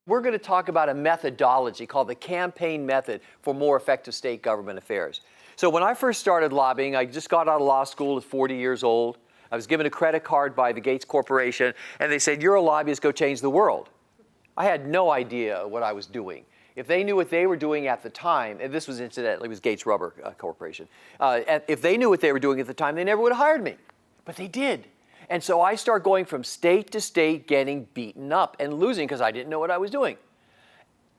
We're going to talk about a methodology called the campaign method for more effective state government affairs. So when I first started lobbying, I just got out of law school at 40 years old. I was given a credit card by the Gates Corporation, and they said, "You're a lobbyist, go change the world." I had no idea what I was doing. If they knew what they were doing at the time, and this was incidentally, it was Gates Rubber Corporation, if they knew what they were doing at the time, they never would have hired me. But they did. And so I started going from state to state, getting beaten up and losing because I didn't know what I was doing.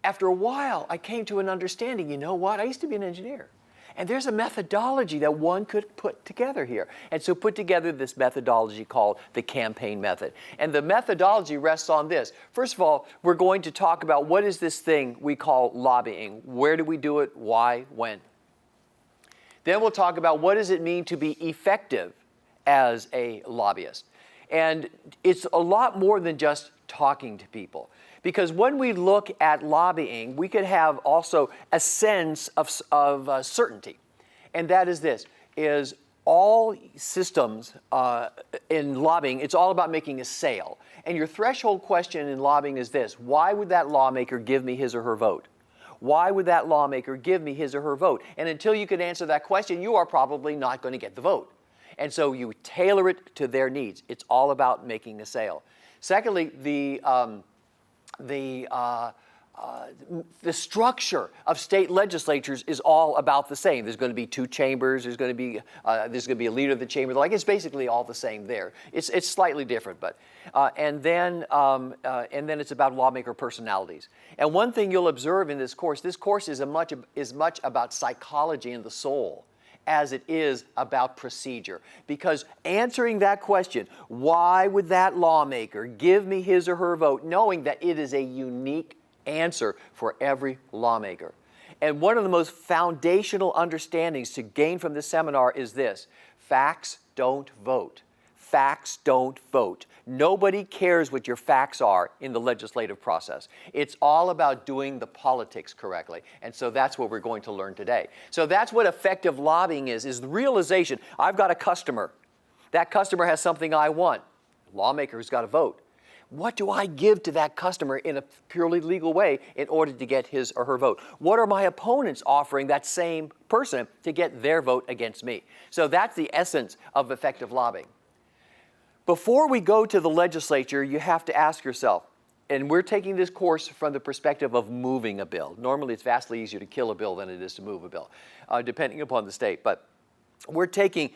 After a while, I came to an understanding, you know what? I used to be an engineer. And there's a methodology that one could put together here. And so put together this methodology called the campaign method. And the methodology rests on this. First of all, we're going to talk about what is this thing we call lobbying? Where do we do it? Why? When? Then we'll talk about what does it mean to be effective as a lobbyist. And it's a lot more than just talking to people. Because when we look at lobbying, we could have also a sense of certainty. And that is this, is all systems in lobbying, it's all about making a sale. And your threshold question in lobbying is this: why would that lawmaker give me his or her vote? Why would that lawmaker give me his or her vote? And until you can answer that question, you are probably not going to get the vote. And so you tailor it to their needs. It's all about making a sale. Secondly, the structure of state legislatures is all about the same. There's going to be two chambers. There's going to be a leader of the chamber. Like, it's basically all the same there. It's slightly different, but and then it's about lawmaker personalities. And one thing you'll observe in this course is much about psychology and the soul as it is about procedure. Because answering that question, why would that lawmaker give me his or her vote, knowing that it is a unique answer for every lawmaker. And one of the most foundational understandings to gain from this seminar is this: facts don't vote. Facts don't vote. Nobody cares what your facts are in the legislative process. It's all about doing the politics correctly. And so that's what we're going to learn today. So that's what effective lobbying is the realization: I've got a customer. That customer has something I want. The lawmaker's got to vote. What do I give to that customer in a purely legal way in order to get his or her vote? What are my opponents offering that same person to get their vote against me? So that's the essence of effective lobbying. Before we go to the legislature, you have to ask yourself, and we're taking this course from the perspective of moving a bill. Normally, it's vastly easier to kill a bill than it is to move a bill, depending upon the state. But we're taking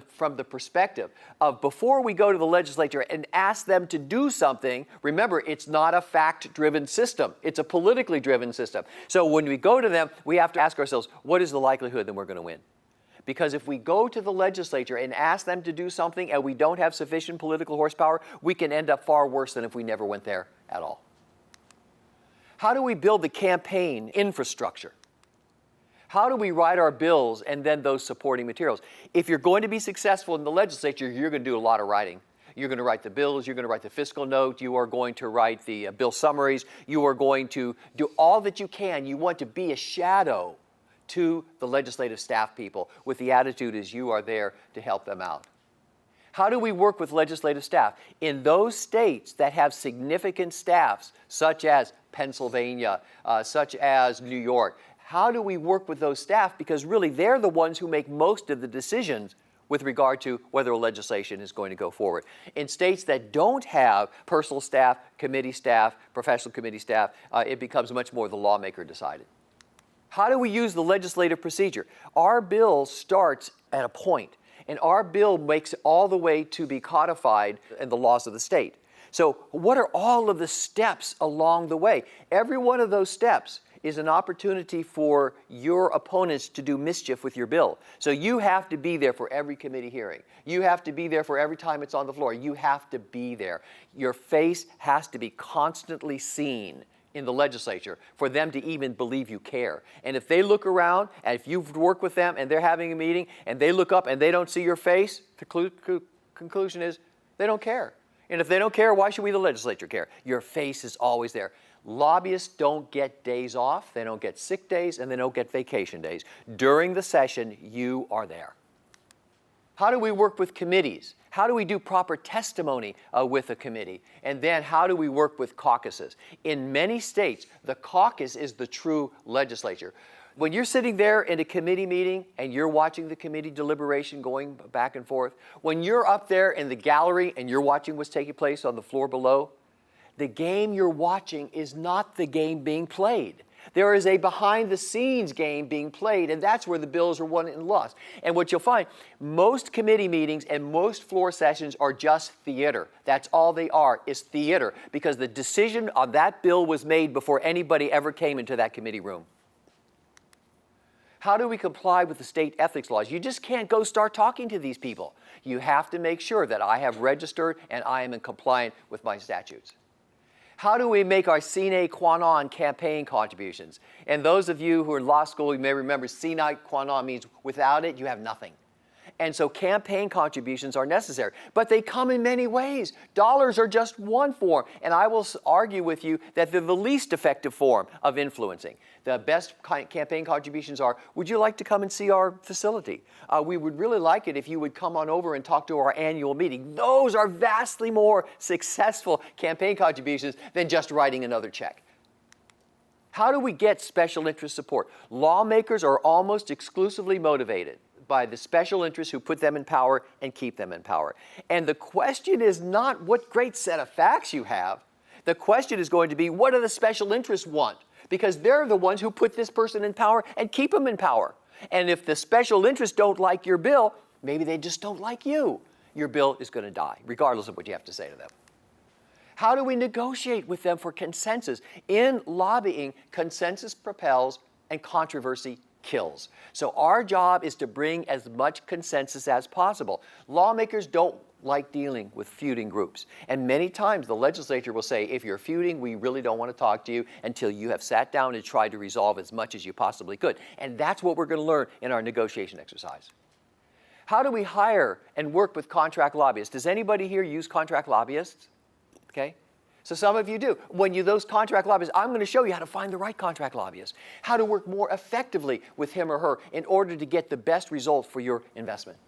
from the perspective of before we go to the legislature and ask them to do something. Remember, it's not a fact-driven system. It's a politically driven system. So when we go to them, we have to ask ourselves, what is the likelihood that we're going to win? Because if we go to the legislature and ask them to do something and we don't have sufficient political horsepower, we can end up far worse than if we never went there at all. How do we build the campaign infrastructure? How do we write our bills and then those supporting materials? If you're going to be successful in the legislature, you're going to do a lot of writing. You're going to write the bills, you're going to write the fiscal note, you are going to write the bill summaries, you are going to do all that you can. You want to be a shadow to the legislative staff people with the attitude as you are there to help them out. How do we work with legislative staff? In those states that have significant staffs, such as Pennsylvania, such as New York, how do we work with those staff? Because really they're the ones who make most of the decisions with regard to whether a legislation is going to go forward. In states that don't have personal staff, committee staff, professional committee staff, it becomes much more the lawmaker decided. How do we use the legislative procedure? Our bill starts at a point, and our bill makes it all the way to be codified in the laws of the state. So what are all of the steps along the way? Every one of those steps is an opportunity for your opponents to do mischief with your bill. So you have to be there for every committee hearing. You have to be there for every time it's on the floor. You have to be there. Your face has to be constantly seen in the legislature for them to even believe you care. And if they look around, and if you've worked with them and they're having a meeting and they look up and they don't see your face, the conclusion is they don't care. And if they don't care, why should we, the legislature, care? Your face is always there. Lobbyists don't get days off, they don't get sick days, and they don't get vacation days. During the session, you are there. How do we work with committees? How do we do proper testimony with a committee? And then how do we work with caucuses? In many states, the caucus is the true legislature. When you're sitting there in a committee meeting and you're watching the committee deliberation going back and forth, when you're up there in the gallery and you're watching what's taking place on the floor below, the game you're watching is not the game being played. There is a behind-the-scenes game being played, and that's where the bills are won and lost. And what you'll find, most committee meetings and most floor sessions are just theater. That's all they are, is theater, because the decision on that bill was made before anybody ever came into that committee room. How do we comply with the state ethics laws? You just can't go start talking to these people. You have to make sure that I have registered and I am in compliance with my statutes. How do we make our sine qua non campaign contributions? And those of you who are in law school, you may remember sine qua non means without it, you have nothing. And so campaign contributions are necessary, but they come in many ways. Dollars are just one form, and I will argue with you that they're the least effective form of influencing. The best campaign contributions are, would you like to come and see our facility? We would really like it if you would come on over and talk to our annual meeting. Those are vastly more successful campaign contributions than just writing another check. How do we get special interest support? Lawmakers are almost exclusively motivated by the special interests who put them in power and keep them in power. And the question is not what great set of facts you have. The question is going to be, what do the special interests want? Because they're the ones who put this person in power and keep them in power. And if the special interests don't like your bill, maybe they just don't like you. Your bill is going to die, regardless of what you have to say to them. How do we negotiate with them for consensus? In lobbying, consensus propels and controversy kills. So our job is to bring as much consensus as possible. Lawmakers don't like dealing with feuding groups. And many times the legislature will say, if you're feuding, we really don't want to talk to you until you have sat down and tried to resolve as much as you possibly could. And that's what we're going to learn in our negotiation exercise. How do we hire and work with contract lobbyists? Does anybody here use contract lobbyists? Okay. So some of you do. When those contract lobbyists, I'm going to show you how to find the right contract lobbyist, how to work more effectively with him or her in order to get the best result for your investment.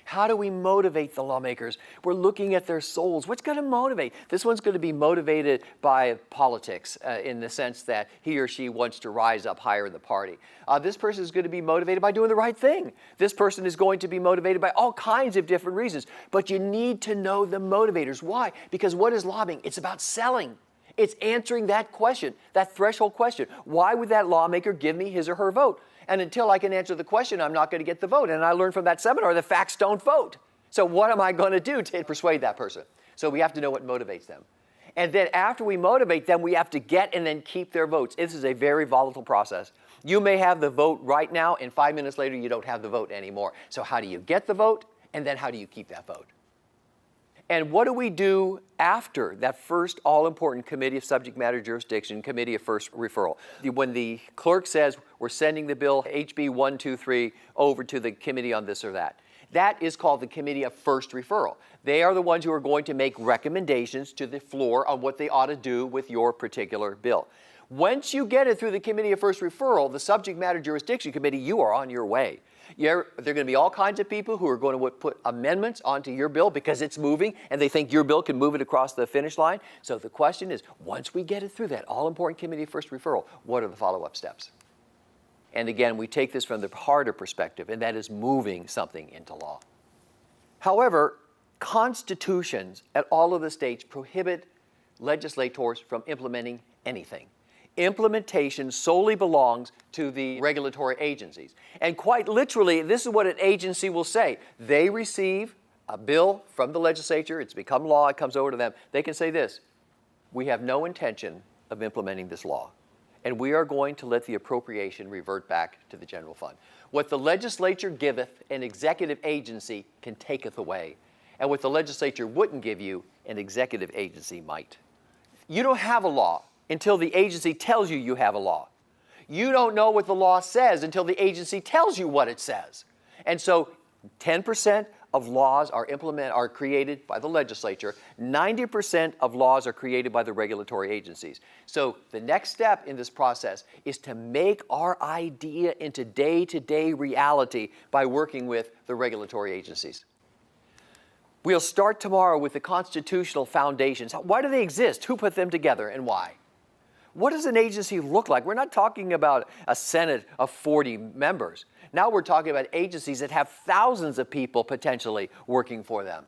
How do we motivate the lawmakers? We're looking at their souls. What's going to motivate? This one's going to be motivated by politics in the sense that he or she wants to rise up higher in the party. This person is going to be motivated by doing the right thing. This person is going to be motivated by all kinds of different reasons. But you need to know the motivators. Why? Because what is lobbying? It's about selling. It's answering that question, that threshold question. Why would that lawmaker give me his or her vote? And until I can answer the question, I'm not going to get the vote. And I learned from that seminar that facts don't vote. So what am I going to do to persuade that person? So we have to know what motivates them. And then after we motivate them, we have to get and then keep their votes. This is a very volatile process. You may have the vote right now, and 5 minutes later, you don't have the vote anymore. So how do you get the vote? And then how do you keep that vote? And what do we do after that first all-important committee of subject matter jurisdiction, committee of first referral? When the clerk says, we're sending the bill HB 123 over to the committee on this or that, that is called the committee of first referral. They are the ones who are going to make recommendations to the floor on what they ought to do with your particular bill. Once you get it through the committee of first referral, the subject matter jurisdiction committee, you are on your way. There are going to be all kinds of people who are going to put amendments onto your bill because it's moving and they think your bill can move it across the finish line. So the question is, once we get it through that all-important committee of first referral, what are the follow-up steps? And again, we take this from the harder perspective, and that is moving something into law. However, constitutions at all of the states prohibit legislators from implementing anything. Implementation solely belongs to the regulatory agencies. And quite literally, this is what an agency will say. They receive a bill from the legislature, it's become law, it comes over to them. They can say this: we have no intention of implementing this law, and we are going to let the appropriation revert back to the general fund. What the legislature giveth, an executive agency can taketh away. And what the legislature wouldn't give you, an executive agency might. You don't have a law until the agency tells you you have a law. You don't know what the law says until the agency tells you what it says. And so 10% of laws are created by the legislature. 90% of laws are created by the regulatory agencies. So the next step in this process is to make our idea into day-to-day reality by working with the regulatory agencies. We'll start tomorrow with the constitutional foundations. Why do they exist? Who put them together and why? What does an agency look like? We're not talking about a Senate of 40 members. Now we're talking about agencies that have thousands of people potentially working for them.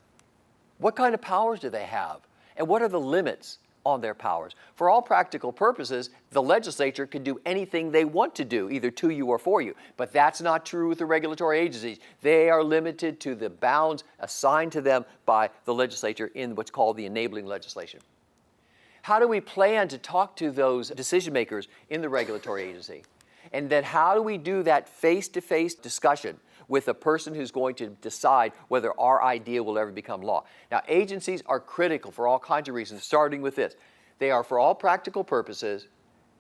What kind of powers do they have? And what are the limits on their powers? For all practical purposes, the legislature can do anything they want to do, either to you or for you. But that's not true with the regulatory agencies. They are limited to the bounds assigned to them by the legislature in what's called the enabling legislation. How do we plan to talk to those decision makers in the regulatory agency? And then how do we do that face-to-face discussion with a person who's going to decide whether our idea will ever become law? Now, agencies are critical for all kinds of reasons, starting with this. They are, for all practical purposes,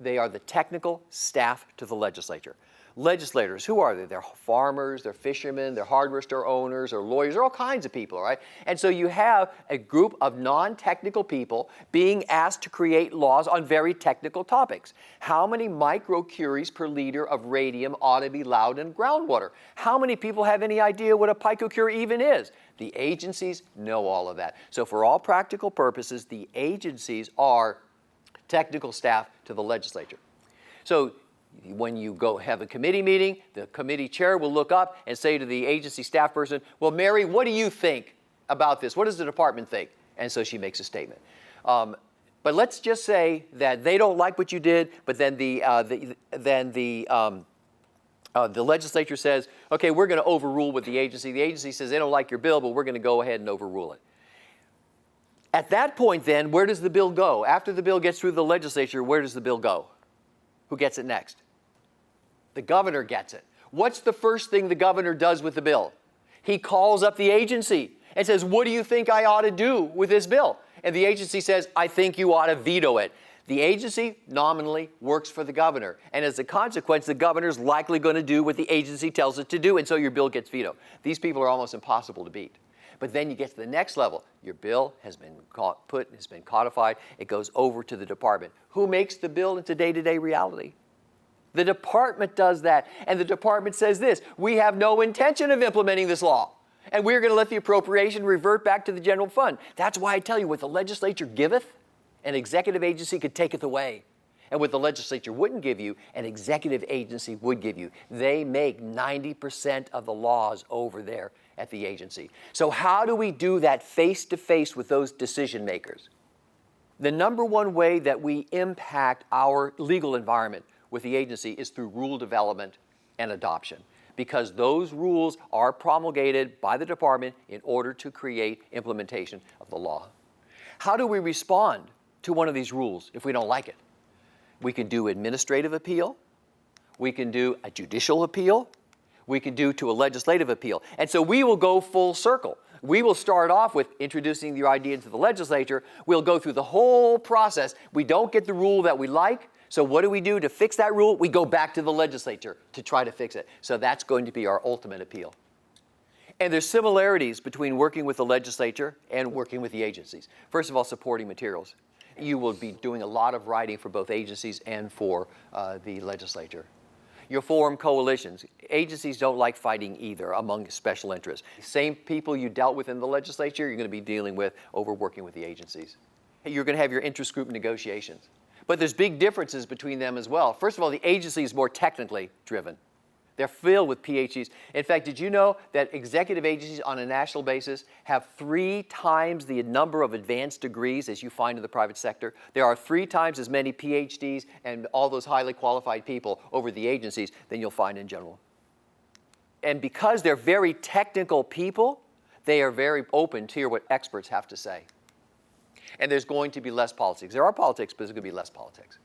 they are the technical staff to the legislature. Legislators, who are they? They're farmers, they're fishermen, they're hardware store owners, or lawyers, they're all kinds of people, right? And so you have a group of non-technical people being asked to create laws on very technical topics. How many microcuries per liter of radium ought to be allowed in groundwater? How many people have any idea what a picocurie even is? The agencies know all of that. So for all practical purposes, the agencies are technical staff to the legislature. So when you go have a committee meeting, the committee chair will look up and say to the agency staff person, well, Mary, what do you think about this? What does the department think? And so she makes a statement. But let's just say that they don't like what you did, but then the legislature says, okay, we're going to overrule with the agency. The agency says they don't like your bill, but we're going to go ahead and overrule it. At that point, then, where does the bill go? After the bill gets through the legislature, where does the bill go? Who gets it next? The governor gets it. What's the first thing the governor does with the bill? He calls up the agency and says, what do you think I ought to do with this bill? And the agency says, I think you ought to veto it. The agency nominally works for the governor. And as a consequence, the governor's likely going to do what the agency tells it to do, and so your bill gets vetoed. These people are almost impossible to beat. But then you get to the next level. Your bill has been has been codified. It goes over to the department. Who makes the bill into day-to-day reality? The department does that. And the department says this: we have no intention of implementing this law, and we're going to let the appropriation revert back to the general fund. That's why I tell you, what the legislature giveth, an executive agency could taketh away. And what the legislature wouldn't give you, an executive agency would give you. They make 90% of the laws over there at the agency. So how do we do that face-to-face with those decision makers? The number one way that we impact our legal environment with the agency is through rule development and adoption, because those rules are promulgated by the department in order to create implementation of the law. How do we respond to one of these rules if we don't like it? We can do administrative appeal. We can do a judicial appeal. We can do to a legislative appeal. And so we will go full circle. We will start off with introducing your idea to the legislature. We'll go through the whole process. We don't get the rule that we like. So what do we do to fix that rule? We go back to the legislature to try to fix it. So that's going to be our ultimate appeal. And there's similarities between working with the legislature and working with the agencies. First of all, supporting materials. You will be doing a lot of writing for both agencies and for the legislature. You'll form coalitions. Agencies don't like fighting either among special interests. Same people you dealt with in the legislature, you're going to be dealing with over working with the agencies. You're going to have your interest group negotiations. But there's big differences between them as well. First of all, the agency is more technically driven. They're filled with PhDs. In fact, did you know that executive agencies on a national basis have 3 times the number of advanced degrees as you find in the private sector? There are 3 times as many PhDs and all those highly qualified people over the agencies than you'll find in general. And because they're very technical people, they are very open to hear what experts have to say. And there's going to be less politics. There are politics, but there's going to be less politics.